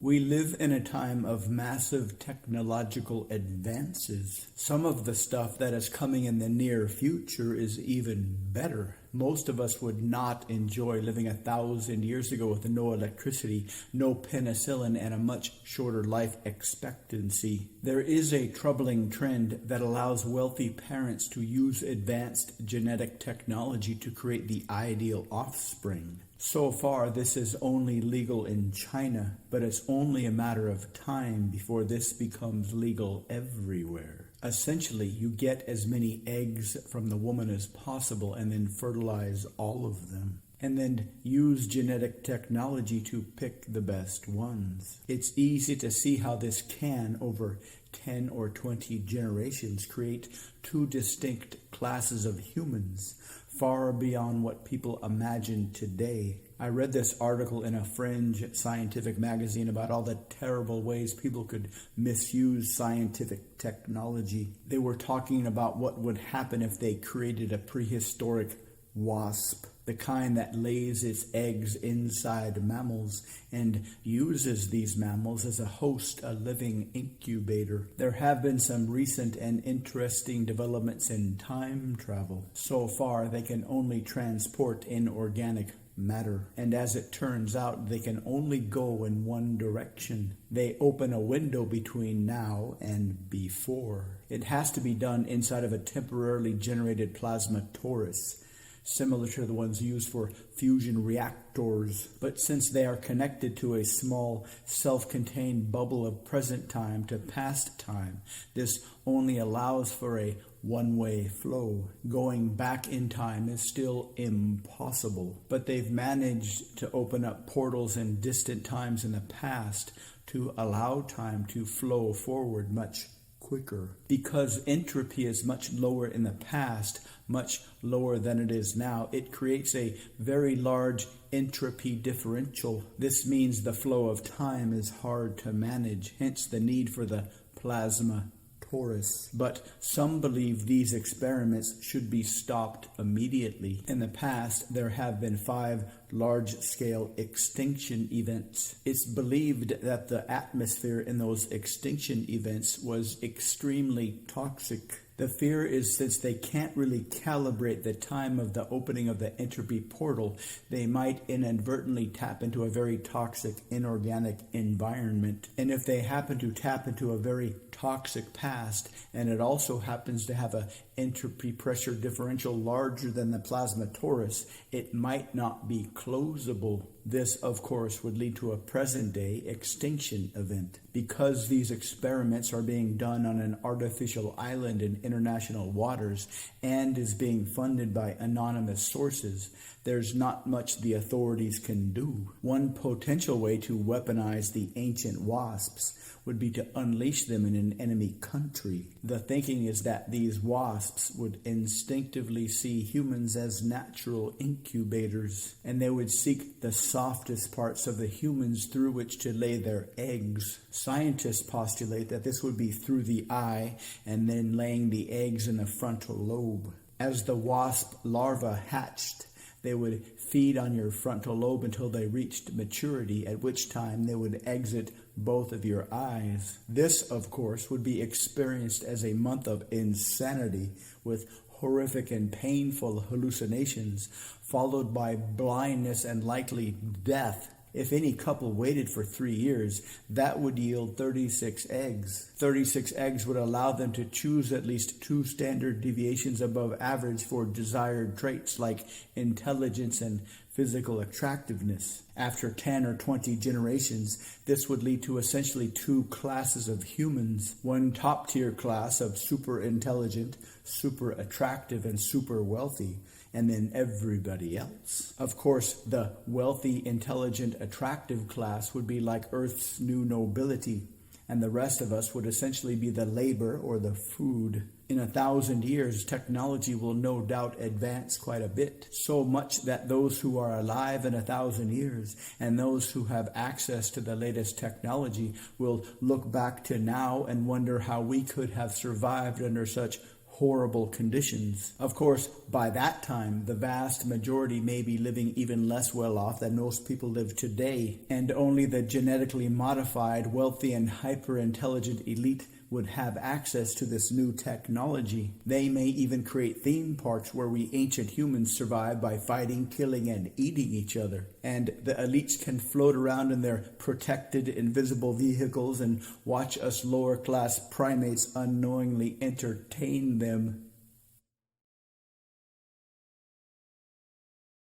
We live in a time of massive technological advances. Some of the stuff that is coming in the near future is even better. Most of us would not enjoy living 1,000 years ago with no electricity, no penicillin, and a much shorter life expectancy. There is a troubling trend that allows wealthy parents to use advanced genetic technology to create the ideal offspring. So far, this is only legal in China, but it's only a matter of time before this becomes legal everywhere. Essentially, you get as many eggs from the woman as possible and then fertilize all of them. And then use genetic technology to pick the best ones. It's easy to see how this can, over 10 or 20 generations, create two distinct classes of humans, far beyond what people imagine today. I read this article in a fringe scientific magazine about all the terrible ways people could misuse scientific technology. They were talking about what would happen if they created a prehistoric wasp, the kind that lays its eggs inside mammals and uses these mammals as a host, a living incubator. There have been some recent and interesting developments in time travel. So far, they can only transport inorganic matter, and as it turns out, they can only go in one direction. They open a window between now and before. It has to be done inside of a temporarily generated plasma torus, similar to the ones used for fusion reactors. But since they are connected to a small, self-contained bubble of present time to past time, this only allows for a one-way flow. Going back in time is still impossible, but they've managed to open up portals in distant times in the past to allow time to flow forward much quicker. Because entropy is much lower in the past, much lower than it is now, it creates a very large entropy differential. This means the flow of time is hard to manage, hence the need for the plasma torus. But some believe these experiments should be stopped immediately. In the past, there have been 5 large-scale extinction events. It's believed that the atmosphere in those extinction events was extremely toxic. The fear is, since they can't really calibrate the time of the opening of the entropy portal, they might inadvertently tap into a very toxic inorganic environment. And if they happen to tap into a very toxic past, and it also happens to have a entropy pressure differential larger than the plasma torus, it might not be closable. This, of course, would lead to a present-day extinction event. Because these experiments are being done on an artificial island in international waters and is being funded by anonymous sources, there's not much the authorities can do. One potential way to weaponize the ancient wasps would be to unleash them in an enemy country. The thinking is that these wasps would instinctively see humans as natural incubators, and they would seek the softest parts of the humans through which to lay their eggs. Scientists postulate that this would be through the eye and then laying the eggs in the frontal lobe. As the wasp larva hatched, they would feed on your frontal lobe until they reached maturity, at which time they would exit both of your eyes. This, of course, would be experienced as a month of insanity with horrific and painful hallucinations, followed by blindness and likely death. If any couple waited for 3 years, that would yield 36 eggs. 36 eggs would allow them to choose at least 2 standard deviations above average for desired traits like intelligence and physical attractiveness. After 10 or 20 generations, this would lead to essentially 2 classes of humans. One top-tier class of super intelligent, super attractive, and super wealthy, and then everybody else. Of course, the wealthy, intelligent, attractive class would be like Earth's new nobility, and the rest of us would essentially be the labor or the food. In 1,000 years, technology will no doubt advance quite a bit, so much that those who are alive in 1,000 years and those who have access to the latest technology will look back to now and wonder how we could have survived under such horrible conditions. Of course, by that time, the vast majority may be living even less well off than most people live today, and only the genetically modified, wealthy, and hyper-intelligent elite would have access to this new technology. They may even create theme parks where we ancient humans survive by fighting, killing, and eating each other. And the elites can float around in their protected, invisible vehicles and watch us lower-class primates unknowingly entertain them.